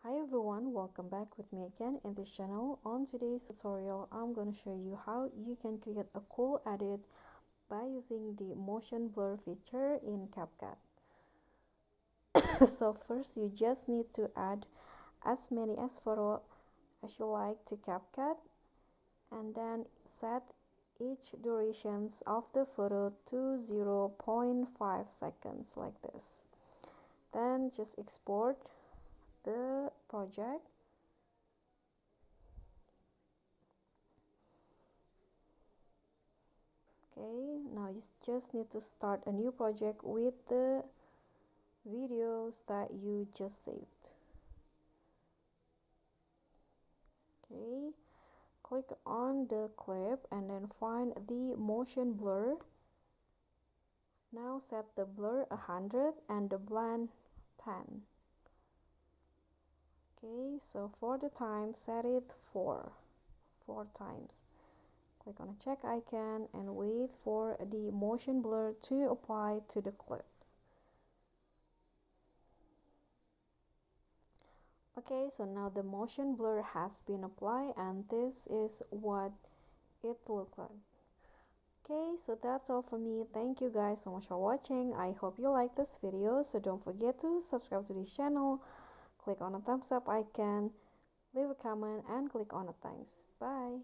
Hi everyone, welcome back with me again in this channel. On today's tutorial, I'm going to show you how you can create a cool edit by using the motion blur feature in CapCut. So first, you just need to add as many as photo as you like to CapCut, and then set each durations of the photo to 0.5 seconds like this. Then just export the project. Okay, now you just need to start a new project with the videos that you just saved. Okay, click on the clip and then find the motion blur. Now set the blur 100 and the blend 10. Okay, so for the time, set it 4 times. Click on the check icon and wait for the motion blur to apply to the clip. Okay, so now the motion blur has been applied and this is what it looks like. Okay, so that's all for me. Thank you guys so much for watching. I hope you like this video, so don't forget to subscribe to this channel, click on the thumbs up icon, leave a comment and click on the thanks. Bye.